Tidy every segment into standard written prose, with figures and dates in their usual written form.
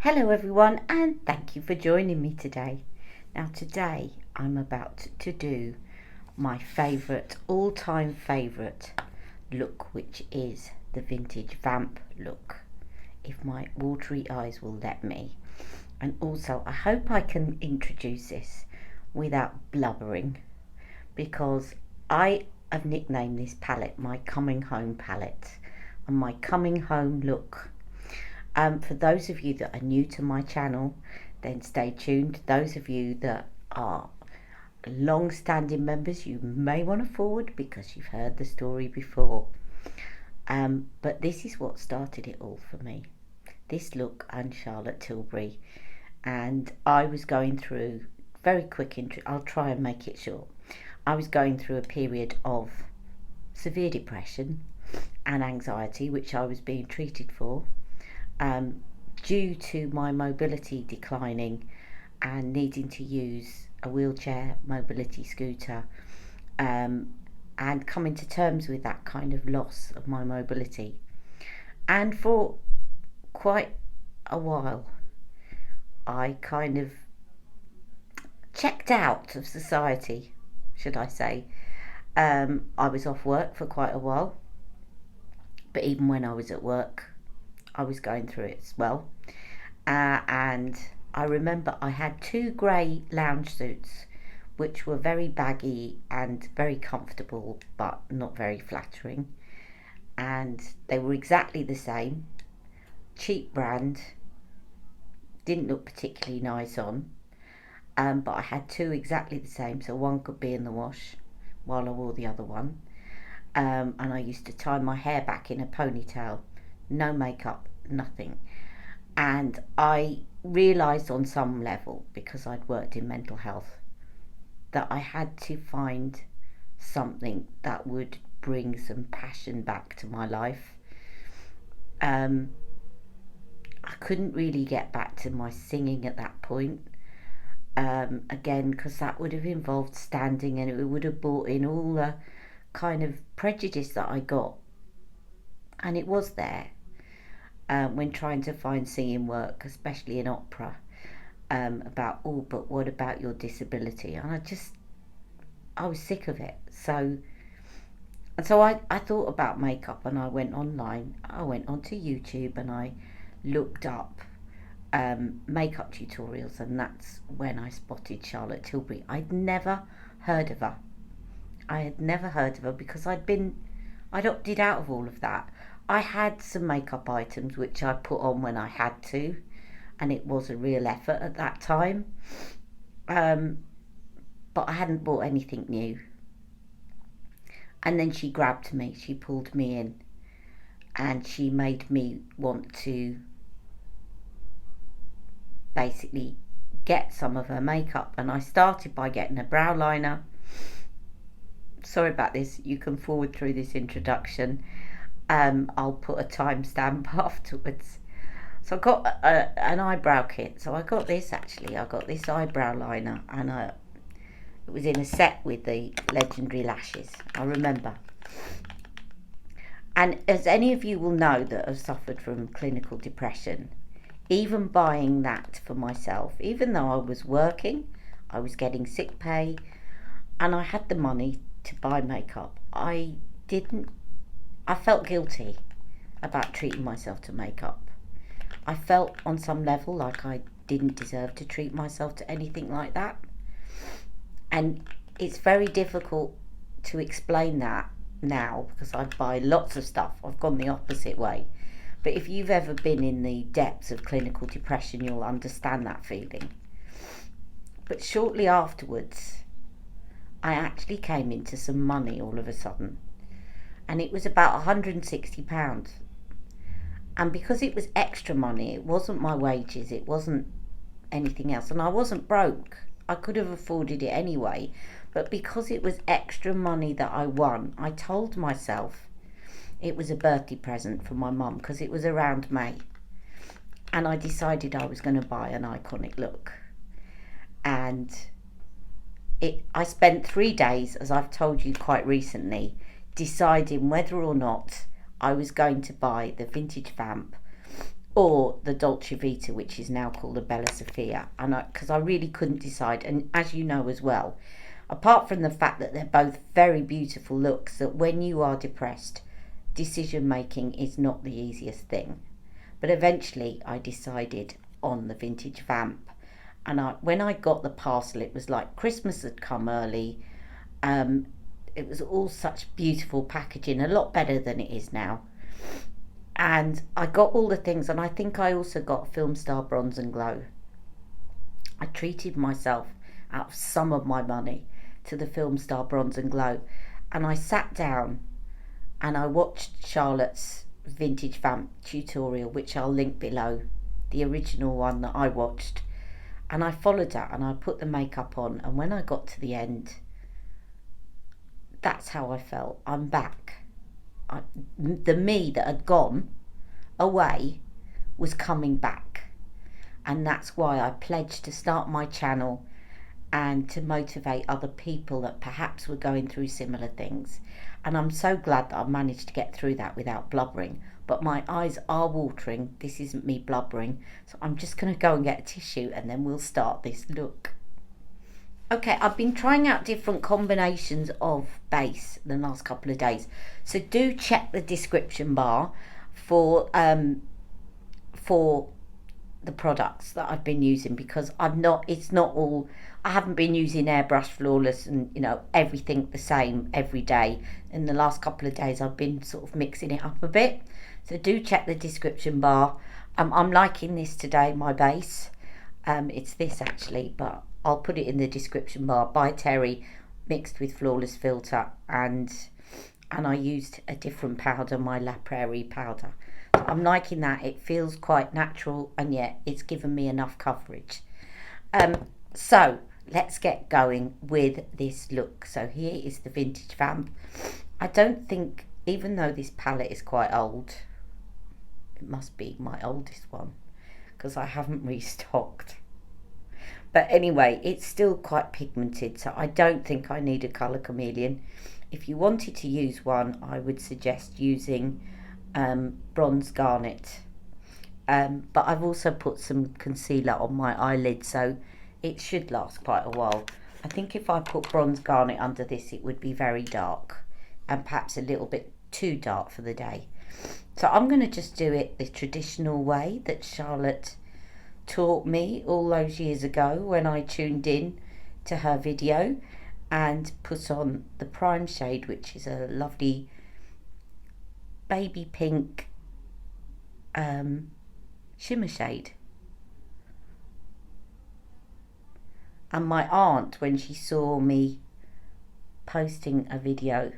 Hello everyone, and thank you for joining me today. Now today I'm about to do my favourite, all-time favourite look, which is the Vintage Vamp look, if my watery eyes will let me. And also I hope I can introduce this without blubbering, because I have nicknamed this palette my coming home palette and my coming home look. For those of you that are new to my channel, then stay tuned. Those of you that are long-standing members, you may want to forward because you've heard the story before. But this is what started it all for me. This look and Charlotte Tilbury. And I was going through, very quick intro, I'll try and make it short. I was going through a period of severe depression and anxiety, which I was being treated for. Due to my mobility declining and needing to use a wheelchair, mobility scooter, and coming to terms with that kind of loss of my mobility. And for quite a while, I kind of checked out of society, should I say. I was off work for quite a while, but even when I was at work, I was going through it as well. And I remember I had two grey lounge suits which were very baggy and very comfortable but not very flattering, and they were exactly the same, cheap brand, didn't look particularly nice on, but I had two exactly the same, so one could be in the wash while I wore the other one. And I used to tie my hair back in a ponytail, no makeup, nothing. And I realised on some level, because I'd worked in mental health, that I had to find something that would bring some passion back to my life. I couldn't really get back to my singing at that point, again, because that would have involved standing, and it would have brought in all the kind of prejudice that I got, and it was there. When trying to find singing work, especially in opera, about, oh, but what about your disability? And I was sick of it. So I thought about makeup, and I went online. I went onto YouTube and I looked up makeup tutorials, and that's when I spotted Charlotte Tilbury. I'd never heard of her. I had never heard of her because I'd opted out of all of that. I had some makeup items which I put on when I had to, and it was a real effort at that time. But I hadn't bought anything new. And then she grabbed me, she pulled me in, and she made me want to basically get some of her makeup. And I started by getting a brow liner. Sorry about this, you can forward through this introduction. I'll put a timestamp afterwards. So I got an eyebrow kit. So I got this, actually. I got this eyebrow liner, and it was in a set with the legendary lashes, I remember. And as any of you will know that have suffered from clinical depression, even buying that for myself, even though I was working, I was getting sick pay, and I had the money to buy makeup, I felt guilty about treating myself to makeup. I felt on some level like I didn't deserve to treat myself to anything like that. And it's very difficult to explain that now, because I buy lots of stuff. I've gone the opposite way. But if you've ever been in the depths of clinical depression, you'll understand that feeling. But shortly afterwards, I actually came into some money all of a sudden. And it was about £160. And because it was extra money, it wasn't my wages, it wasn't anything else. And I wasn't broke. I could have afforded it anyway. But because it was extra money that I won, I told myself it was a birthday present from my mum, because it was around May. And I decided I was going to buy an iconic look. And I spent 3 days, as I've told you quite recently, deciding whether or not I was going to buy the Vintage Vamp or the Dolce Vita, which is now called the Bella Sofia. And because I really couldn't decide, and as you know as well, apart from the fact that they're both very beautiful looks, that when you are depressed, decision making is not the easiest thing. But eventually I decided on the Vintage Vamp. And when I got the parcel, it was like Christmas had come early. It was all such beautiful packaging, a lot better than it is now. And I got all the things, and I think I also got Filmstar Bronze and Glow. I treated myself out of some of my money to the Filmstar Bronze and Glow, and I sat down and I watched Charlotte's Vintage Vamp tutorial, which I'll link below, the original one that I watched, and I followed that and I put the makeup on, and when I got to the end, that's how I felt. I'm back. The me that had gone away was coming back, and that's why I pledged to start my channel and to motivate other people that perhaps were going through similar things. And I'm so glad that I've managed to get through that without blubbering, but my eyes are watering. This isn't me blubbering, so I'm just going to go and get a tissue and then we'll start this look. Okay, I've been trying out different combinations of base the last couple of days, so do check the description bar for the products that I've been using, because I haven't been using Airbrush Flawless and everything the same every day. In the last couple of days I've been sort of mixing it up a bit, so do check the description bar. I'm liking this today, my base. It's this actually, but I'll put it in the description bar, by Terry, mixed with Flawless Filter, and I used a different powder, my La Prairie powder. So I'm liking that. It feels quite natural, and yet it's given me enough coverage. So let's get going with this look. So here is the Vintage Vamp. I don't think, even though this palette is quite old, it must be my oldest one because I haven't restocked. But anyway, it's still quite pigmented, so I don't think I need a colour chameleon. If you wanted to use one, I would suggest using bronze garnet. But I've also put some concealer on my eyelid, so it should last quite a while. I think if I put bronze garnet under this, it would be very dark and perhaps a little bit too dark for the day. So I'm going to just do it the traditional way that Charlotte taught me all those years ago when I tuned in to her video, and put on the prime shade, which is a lovely baby pink shimmer shade. And my aunt, when she saw me posting a video,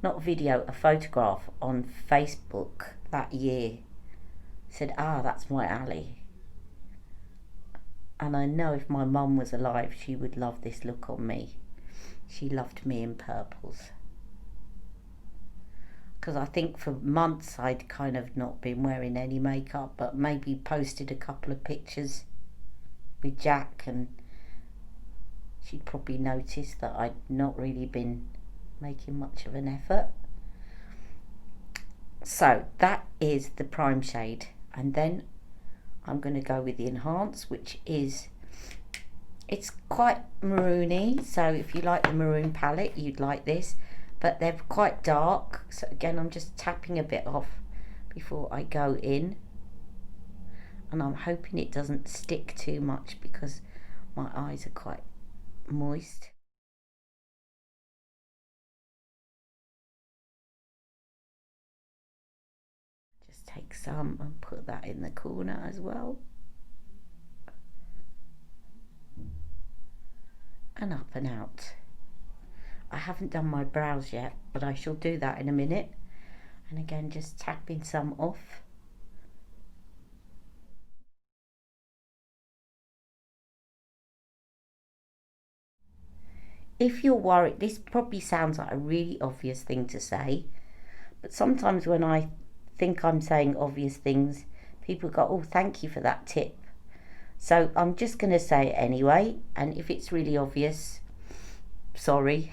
not a video, a photograph on Facebook that year, said, that's my alley. And I know if my mum was alive, she would love this look on me. She loved me in purples. Because I think for months I'd kind of not been wearing any makeup, but maybe posted a couple of pictures with Jack, and she'd probably noticed that I'd not really been making much of an effort. So that is the prime shade, and then I'm going to go with the enhance, which is, it's quite maroony, so if you like the maroon palette you'd like this, but they're quite dark, so again I'm just tapping a bit off before I go in, and I'm hoping it doesn't stick too much because my eyes are quite moist. Just take some and put that in the corner as well, and up and out. I haven't done my brows yet, but I shall do that in a minute. And again, just tapping some off. If you're worried, this probably sounds like a really obvious thing to say, but sometimes when I think I'm saying obvious things, people go, oh, thank you for that tip. So I'm just going to say it anyway, and if it's really obvious, sorry.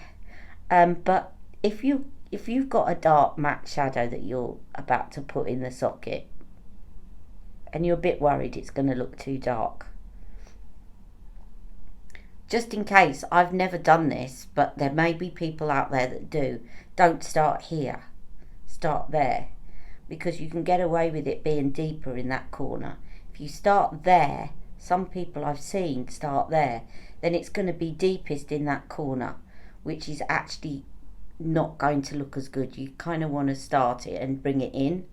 But if you if you've got a dark matte shadow that you're about to put in the socket and you're a bit worried it's going to look too dark, just in case, I've never done this, but there may be people out there that do, don't start here, start there, because you can get away with it being deeper in that corner. If you start there, some people I've seen start there, then it's going to be deepest in that corner, which is actually not going to look as good. You kind of want to start it and bring it in,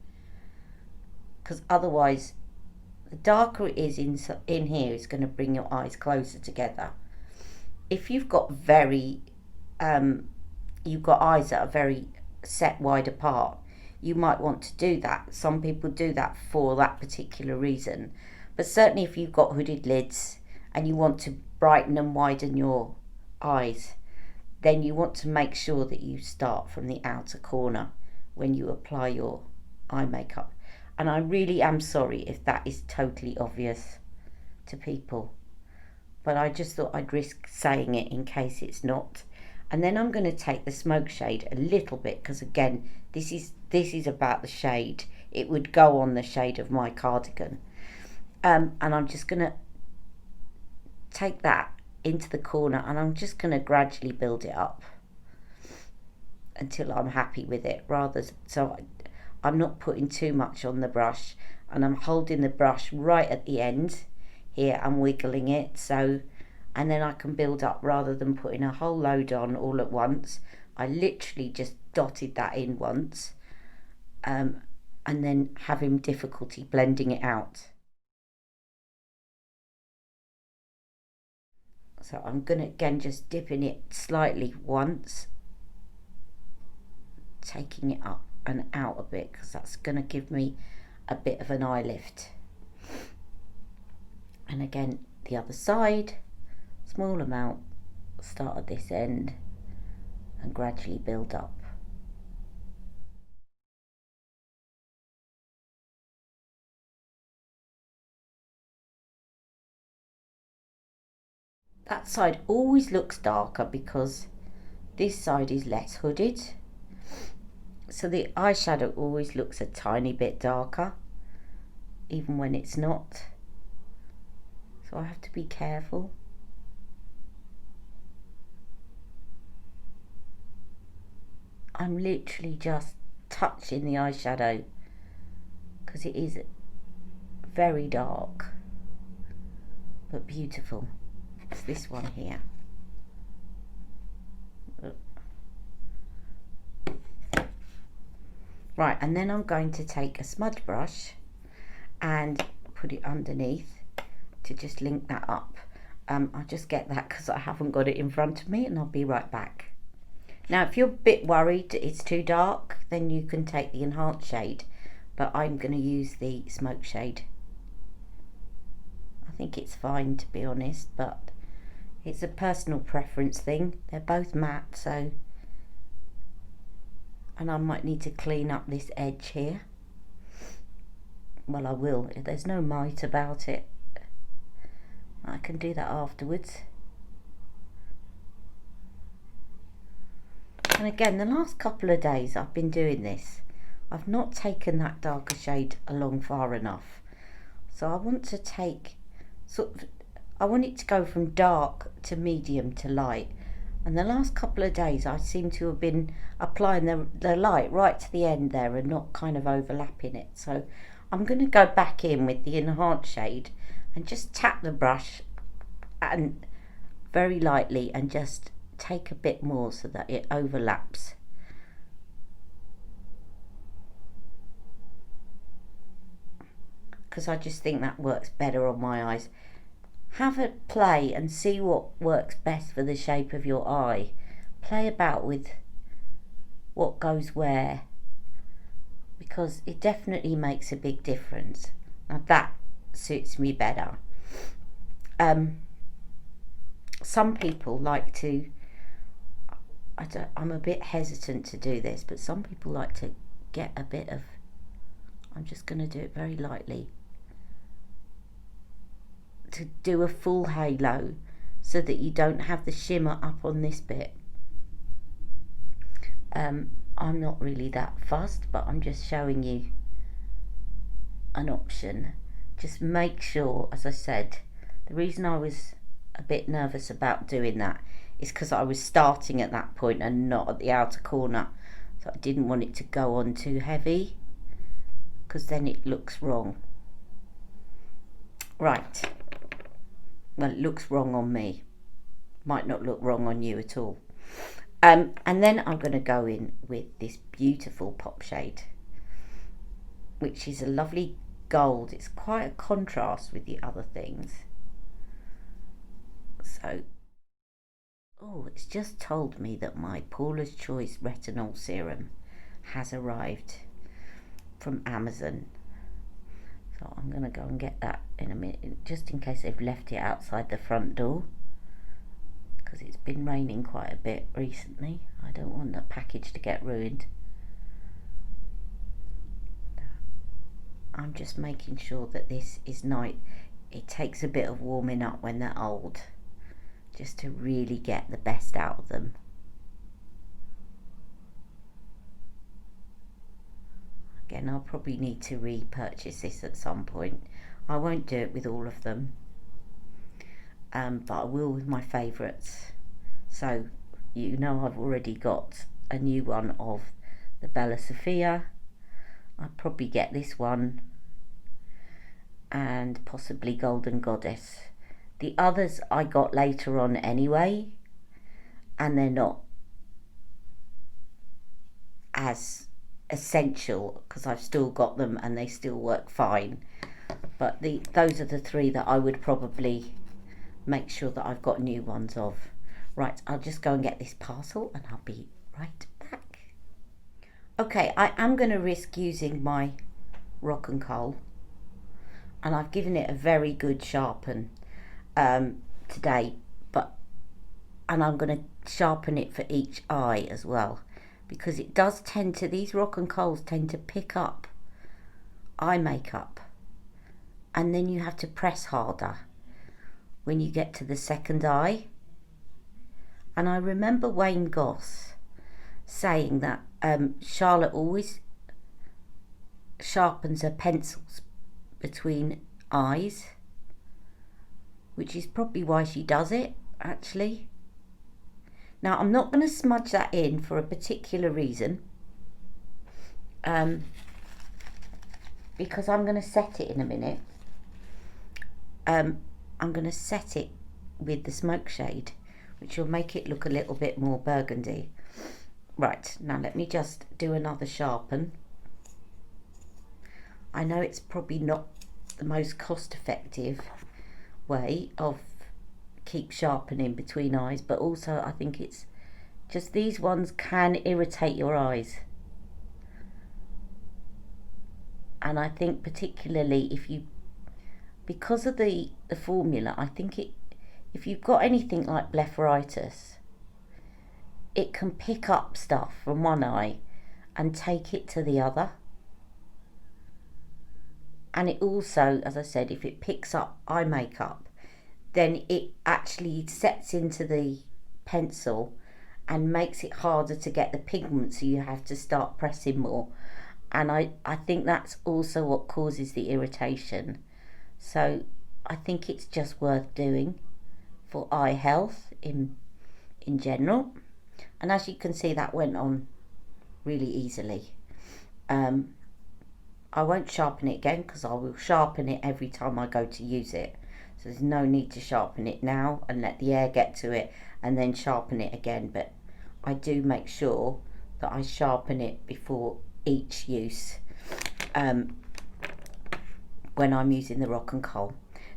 because otherwise the darker it is in here, it's going to bring your eyes closer together. If you've got eyes that are very set wide apart, you might want to do that. Some people do that for that particular reason. But certainly if you've got hooded lids and you want to brighten and widen your eyes, then you want to make sure that you start from the outer corner when you apply your eye makeup. And I really am sorry if that is totally obvious to people, but I just thought I'd risk saying it in case it's not. And then I'm going to take the smoke shade a little bit, because again, this is about the shade. It would go on the shade of my cardigan. And I'm just going to take that into the corner, and I'm just going to gradually build it up until I'm happy with it, so I'm not putting too much on the brush, and I'm holding the brush right at the end here and wiggling it, and then I can build up rather than putting a whole load on all at once. I literally just dotted that in once, and then having difficulty blending it out. So I'm going to again just dip in it slightly once, taking it up and out a bit, because that's going to give me a bit of an eye lift. And again, the other side, small amount, start at this end and gradually build up. That side always looks darker because this side is less hooded, so the eyeshadow always looks a tiny bit darker even when it's not. So I have to be careful. I'm literally just touching the eyeshadow because it is very dark but beautiful. It's this one here. Right, and then I'm going to take a smudge brush and put it underneath to just link that up. I'll just get that because I haven't got it in front of me, and I'll be right back. Now if you're a bit worried it's too dark, then you can take the enhanced shade, but I'm going to use the smoke shade. I think it's fine, to be honest, but it's a personal preference thing. They're both matte, so, and I might need to clean up this edge here. Well, I will. There's no mite about it. I can do that afterwards. And again, the last couple of days I've been doing this. I've not taken that darker shade along far enough. So I want to take I want it to go from dark to medium to light. And the last couple of days I seem to have been applying the light right to the end there and not kind of overlapping it. So I'm going to go back in with the enhanced shade and just tap the brush and very lightly and just take a bit more so that it overlaps. Because I just think that works better on my eyes. Have a play and see what works best for the shape of your eye. Play about with what goes where, because it definitely makes a big difference. Now that suits me better. Some people like to, I'm a bit hesitant to do this, but some people like to get a bit of, I'm just going to do it very lightly, to do a full halo so that you don't have the shimmer up on this bit. I'm not really that fussed, but I'm just showing you an option. Just make sure, as I said, the reason I was a bit nervous about doing that is because I was starting at that point and not at the outer corner, so I didn't want it to go on too heavy because then it looks wrong. Right, well, it looks wrong on me, might not look wrong on you at all. And then I'm going to go in with this beautiful pop shade, which is a lovely gold. It's quite a contrast with the other things. So, oh, it's just told me that my Paula's Choice retinol serum has arrived from Amazon. So I'm going to go and get that in a minute, just in case they've left it outside the front door, because it's been raining quite a bit recently. I don't want the package to get ruined. I'm just making sure that this is nice. It takes a bit of warming up when they're old, just to really get the best out of them. Again, I'll probably need to repurchase this at some point. I won't do it with all of them, but I will with my favourites. So you know I've already got a new one of the Bella Sofia. I'll probably get this one and possibly Golden Goddess. The others I got later on anyway, and they're not as essential because I've still got them and they still work fine. But those are the three that I would probably make sure that I've got new ones of. Right, I'll just go and get this parcel and I'll be right back. Okay, I am going to risk using my Rock and Kohl, and I've given it a very good sharpen today, and I'm going to sharpen it for each eye as well, because it does tend to, these Rock and Kohls tend to pick up eye makeup, and then you have to press harder when you get to the second eye. And I remember Wayne Goss saying that Charlotte always sharpens her pencils between eyes, which is probably why she does it, actually. Now, I'm not going to smudge that in for a particular reason, because I'm going to set it in a minute. I'm going to set it with the smoke shade, which will make it look a little bit more burgundy. Right, now let me just do another sharpen. I know it's probably not the most cost-effective way of keep sharpening between eyes, but also I think it's just, these ones can irritate your eyes, and I think particularly if you, because of the formula, I think if you've got anything like blepharitis, it can pick up stuff from one eye and take it to the other. And it also, as I said, if it picks up eye makeup, then it actually sets into the pencil and makes it harder to get the pigment, so you have to start pressing more. And I think that's also what causes the irritation. So I think it's just worth doing for eye health in general. And as you can see, that went on really easily. I won't sharpen it again because I will sharpen it every time I go to use it. So there's no need to sharpen it now and let the air get to it and then sharpen it again. But I do make sure that I sharpen it before each use when I'm using the Rock and Kohl.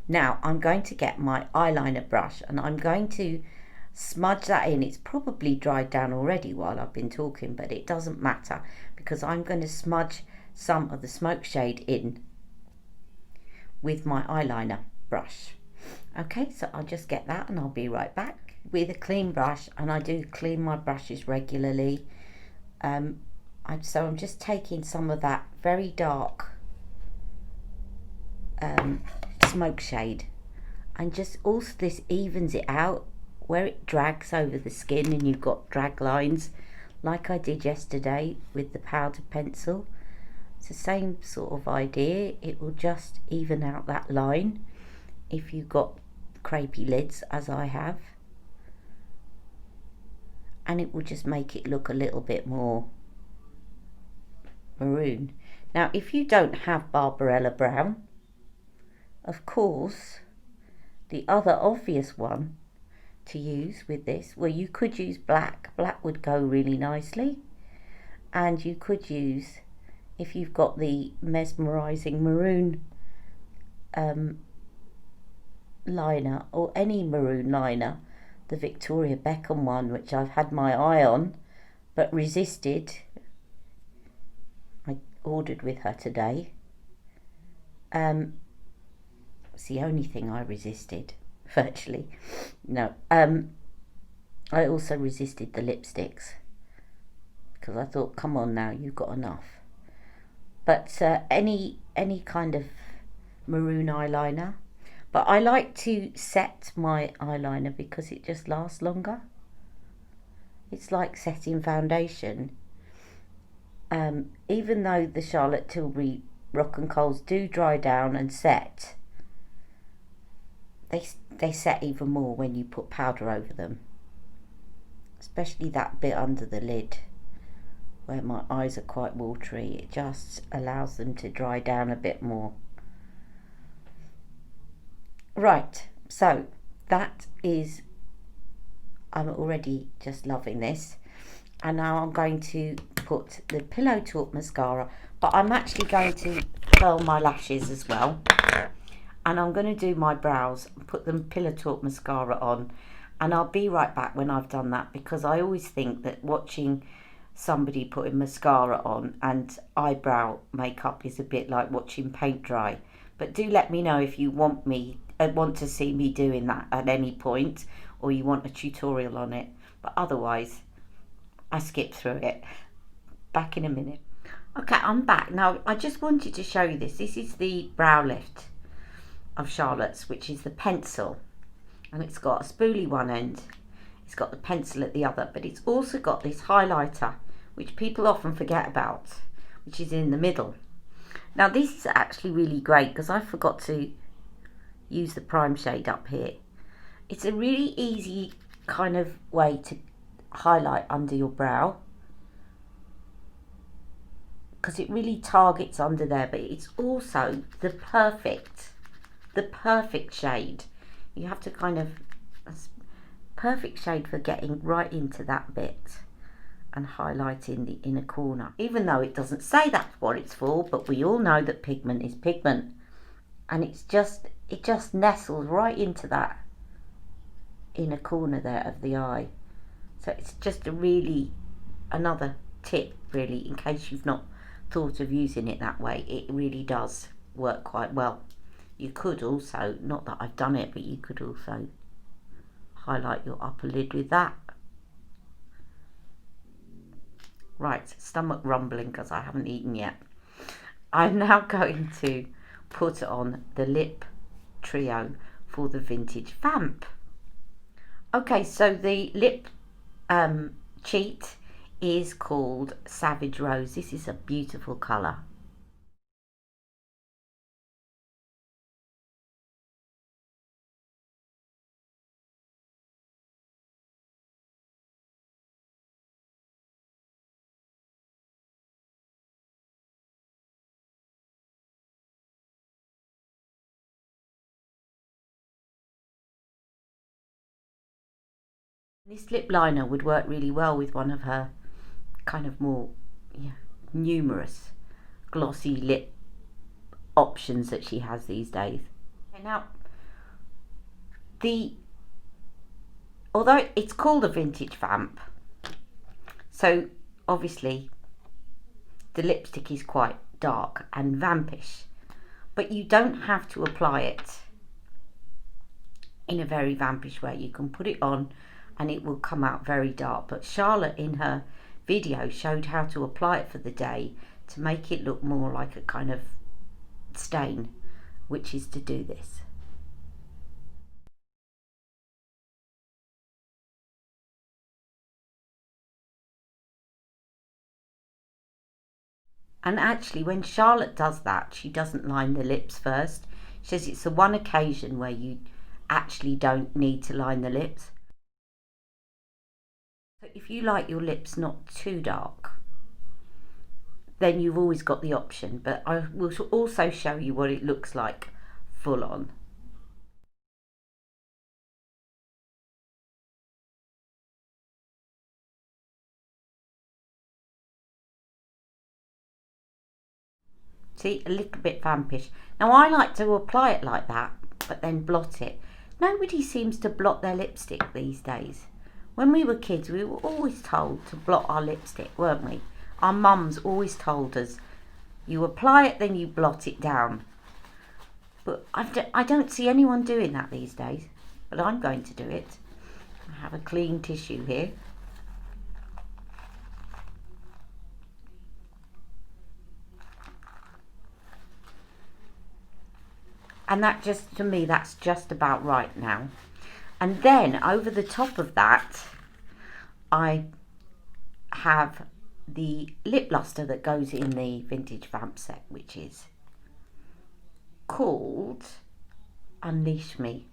Now I'm going to get my eyeliner brush and I'm going to smudge that in. It's probably dried down already while I've been talking, but it doesn't matter because I'm going to smudge some of the smoke shade in with my eyeliner brush. Okay, so I'll just get that and I'll be right back with a clean brush, and I do clean my brushes regularly. So I'm just taking some of that very dark smoke shade, and just also this evens it out where it drags over the skin and you've got drag lines like I did yesterday with the powder pencil. It's the same sort of idea. It will just even out that line if you've got crepey lids, as I have, and it will just make it look a little bit more maroon. Now if you don't have barbarella brown, of course the other obvious one to use with this, well, you could use black. Black would go really nicely, and you could use, if you've got the mesmerizing maroon liner, or any maroon liner, the Victoria Beckham one, which I've had my eye on but resisted. I ordered with her today. It's the only thing I resisted, virtually. No, I also resisted the lipsticks because I thought, come on now, you've got enough. But any kind of maroon eyeliner. But I like to set my eyeliner because it just lasts longer. It's like setting foundation. Even though the Charlotte Tilbury Rock and Kohls do dry down and set, they set even more when you put powder over them. Especially that bit under the lid where my eyes are quite watery. It just allows them to dry down a bit more. Right, so that is, I'm already just loving this. And now I'm going to put the Pillow Talk mascara, but I'm actually going to curl my lashes as well. And I'm going to do my brows and put the Pillow Talk mascara on. And I'll be right back when I've done that, because I always think that watching somebody putting mascara on and eyebrow makeup is a bit like watching paint dry. But do let me know if you want to see me doing that at any point, or you want a tutorial on it. But otherwise, I skipped through it. Back in a minute. Okay, I'm back. Now, I just wanted to show you this. This is the brow lift of Charlotte's, which is the pencil. And it's got a spoolie one end. It's got the pencil at the other. But it's also got this highlighter, which people often forget about, which is in the middle. Now, this is actually really great because I forgot to use the prime shade up here. It's a really easy kind of way to highlight under your brow, because it really targets under there, but it's also the perfect shade. You have to kind of, perfect shade for getting right into that bit and highlighting the inner corner, even though it doesn't say that's what it's for. But we all know that pigment is pigment, and it just nestles right into that inner corner there of the eye. So it's just another tip, really, in case you've not thought of using it that way. It really does work quite well. You could also, not that I've done it, but you could also highlight your upper lid with that. Right, stomach rumbling because I haven't eaten yet. I'm now going to put on the lip trio for the Vintage Vamp. Okay, so the lip cheat is called Savage Rose. This is a beautiful colour. This lip liner would work really well with one of her kind of more numerous glossy lip options that she has these days. Okay, now, although it's called a Vintage Vamp, so obviously the lipstick is quite dark and vampish, but you don't have to apply it in a very vampish way. You can put it on and it will come out very dark. But Charlotte in her video showed how to apply it for the day to make it look more like a kind of stain, which is to do this. And actually, when Charlotte does that, she doesn't line the lips first. She says it's the one occasion where you actually don't need to line the lips. So if you like your lips not too dark, then you've always got the option. But I will also show you what it looks like full on. See, a little bit vampish. Now I like to apply it like that, but then blot it. Nobody seems to blot their lipstick these days. When we were kids, we were always told to blot our lipstick, weren't we? Our mums always told us, you apply it, then you blot it down. But I don't see anyone doing that these days, but I'm going to do it. I have a clean tissue here. And that just, to me, that's just about right now. And then over the top of that, I have the lip lustre that goes in the Vintage Vamp set, which is called Unleash Me.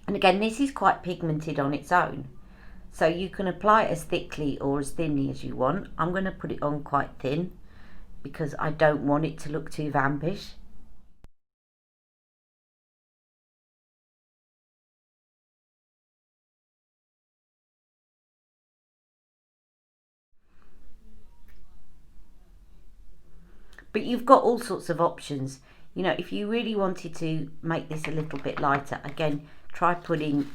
And again, this is quite pigmented on its own, so you can apply it as thickly or as thinly as you want. I'm going to put it on quite thin because I don't want it to look too vampish. But you've got all sorts of options. You know, if you really wanted to make this a little bit lighter, again, try putting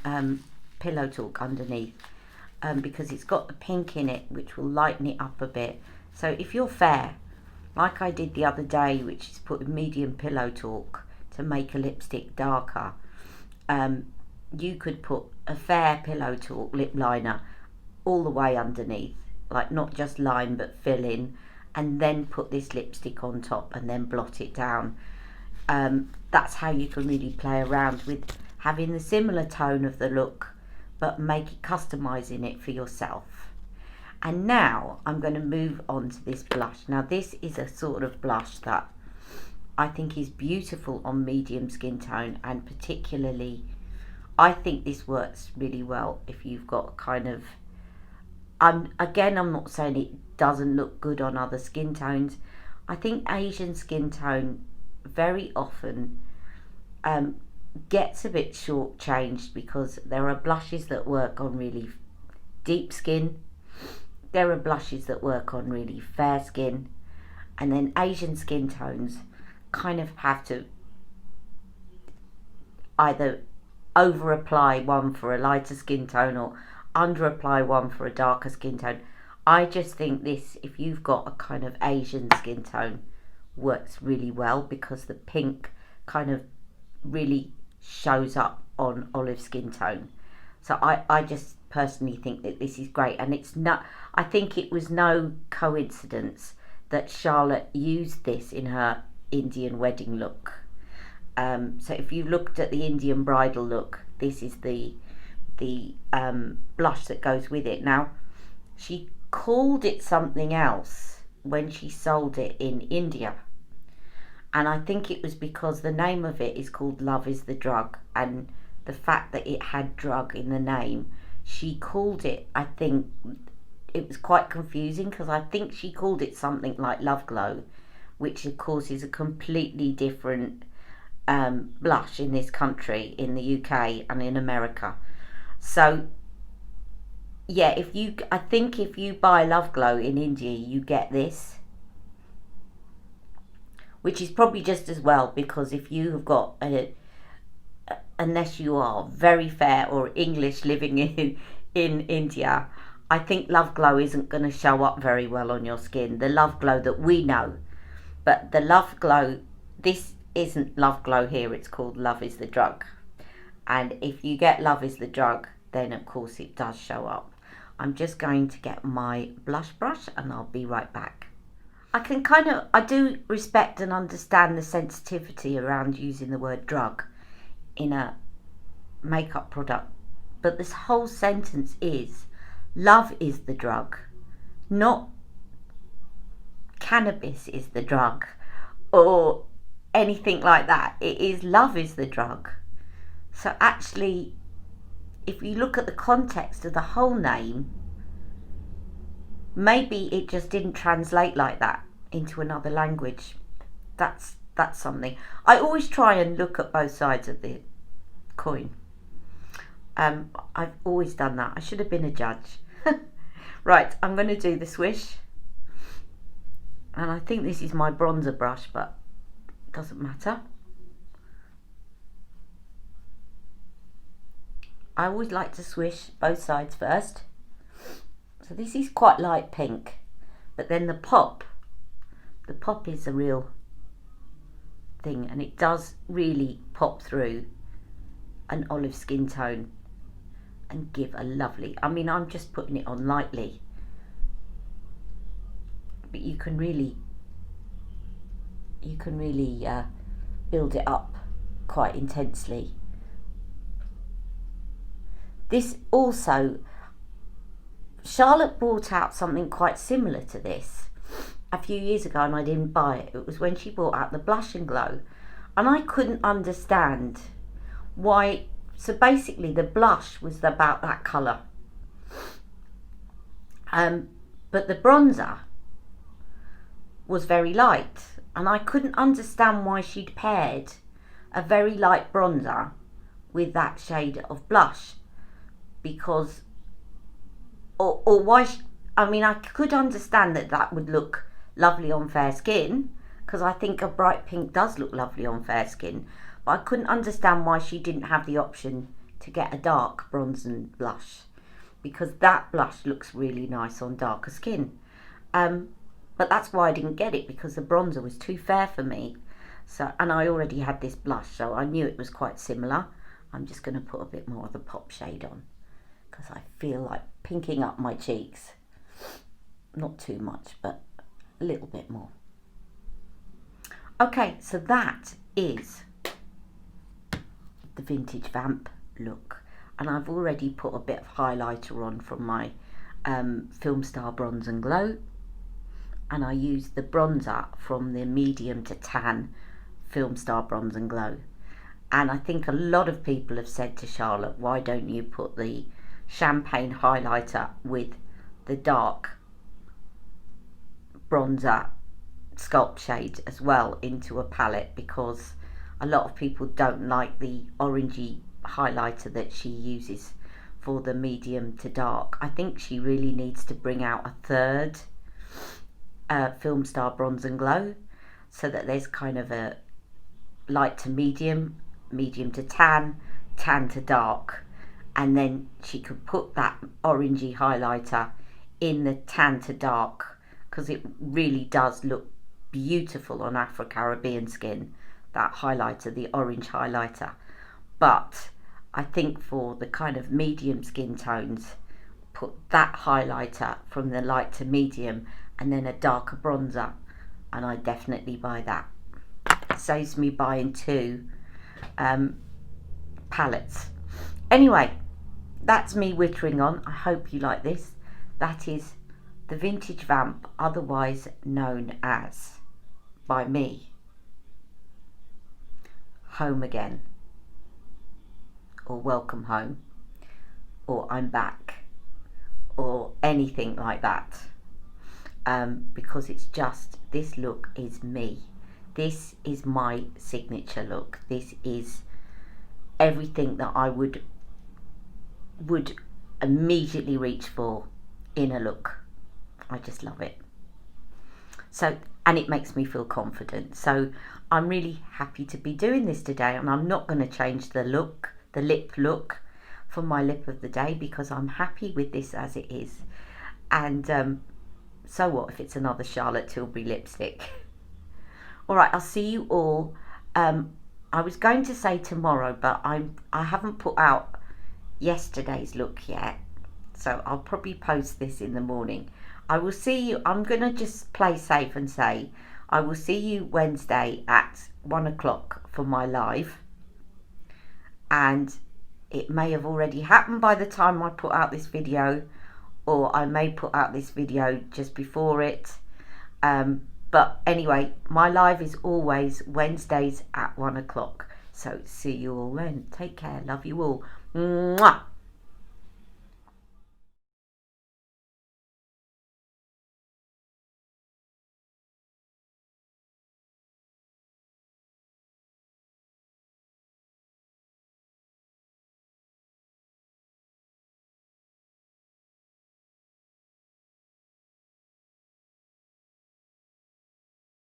pillow talk underneath because it's got the pink in it, which will lighten it up a bit. So if you're fair, like I did the other day, which is put medium pillow talk to make a lipstick darker, you could put a fair pillow talk lip liner all the way underneath, like not just line but fill in, and then put this lipstick on top and then blot it down. That's how you can really play around with having the similar tone of the look but customizing it for yourself. And now I'm going to move on to this blush. Now this is a sort of blush that I think is beautiful on medium skin tone, and particularly I think this works really well if you've got kind of, again, I'm not saying it doesn't look good on other skin tones. I think Asian skin tone very often gets a bit shortchanged because there are blushes that work on really deep skin, there are blushes that work on really fair skin, and then Asian skin tones kind of have to either over apply one for a lighter skin tone or under apply one for a darker skin tone. I just think this, if you've got a kind of Asian skin tone, works really well because the pink kind of really shows up on olive skin tone. So I just personally think that this is great, and it's not, I think it was no coincidence that Charlotte used this in her Indian wedding look. So if you looked at the Indian bridal look, this is the blush that goes with it. Now, she called it something else when she sold it in India, and I think it was because the name of it is called Love is the Drug, and the fact that it had drug in the name, she called it, I think it was quite confusing because I think she called it something like Love Glow, which of course is a completely different blush in this country, in the UK and in America. So yeah, I think if you buy Love Glow in India, you get this, which is probably just as well, because if you have got unless you are very fair or English living in India, I think Love Glow isn't going to show up very well on your skin, the Love Glow that we know. But the Love Glow, this isn't Love Glow here, it's called Love is the Drug. And if you get Love is the Drug, then of course it does show up. I'm just going to get my blush brush and I'll be right back. I do respect and understand the sensitivity around using the word drug in a makeup product, but this whole sentence is love is the drug, not cannabis is the drug or anything like that. It is love is the drug. So actually, if you look at the context of the whole name, maybe it just didn't translate like that into another language. That's something. I always try and look at both sides of the coin. I've always done that. I should have been a judge. Right, I'm going to do the swish. And I think this is my bronzer brush, but it doesn't matter. I always like to swish both sides first. So this is quite light pink, but then the pop is a real thing, and it does really pop through an olive skin tone and give a lovely, I mean, I'm just putting it on lightly, but you can really build it up quite intensely. This also, Charlotte brought out something quite similar to this a few years ago, and I didn't buy it. It was when she brought out the Blush and Glow, and I couldn't understand why. So basically the blush was about that colour, but the bronzer was very light, and I couldn't understand why she'd paired a very light bronzer with that shade of blush, because or why I mean, I could understand that would look lovely on fair skin, because I think a bright pink does look lovely on fair skin, but I couldn't understand why she didn't have the option to get a dark bronze and blush, because that blush looks really nice on darker skin. But that's why I didn't get it, because the bronzer was too fair for me. So, and I already had this blush, so I knew it was quite similar. I'm just going to put a bit more of the pop shade on, because I feel like pinking up my cheeks. Not too much, but a little bit more. Okay, so that is the Vintage Vamp look, and I've already put a bit of highlighter on from my Filmstar Bronze and Glow, and I used the bronzer from the medium to tan Filmstar Bronze and Glow. And I think a lot of people have said to Charlotte, why don't you put the champagne highlighter with the dark bronzer sculpt shade as well into a palette, because a lot of people don't like the orangey highlighter that she uses for the medium to dark. I think she really needs to bring out a third Filmstar Bronze and Glow, so that there's kind of a light to medium, medium to tan, tan to dark, and then she could put that orangey highlighter in the tan to dark, because it really does look beautiful on Afro-Caribbean skin, that highlighter, the orange highlighter. But I think for the kind of medium skin tones, put that highlighter from the light to medium and then a darker bronzer, and I definitely buy that. It saves me buying two palettes. Anyway, that's me wittering on. I hope you like this. That is the Vintage Vamp, otherwise known as, by me, Home Again, or Welcome Home, or I'm Back, or anything like that, because it's just, this look is me. This is my signature look. This is everything that I would immediately reach for in a look. I just love it. So, and it makes me feel confident. So I'm really happy to be doing this today, and I'm not going to change the look, the lip look for my lip of the day, because I'm happy with this as it is. And so what if it's another Charlotte Tilbury lipstick? All right, I'll see you all. I was going to say tomorrow, but I haven't put out yesterday's look yet, so I'll probably post this in the morning. I will see you, I'm going to just play safe and say I will see you Wednesday at 1 o'clock for my live, and it may have already happened by the time I put out this video, or I may put out this video just before it. But anyway, my live is always Wednesdays at 1 o'clock. So see you all then. Take care. Love you all. Mwah.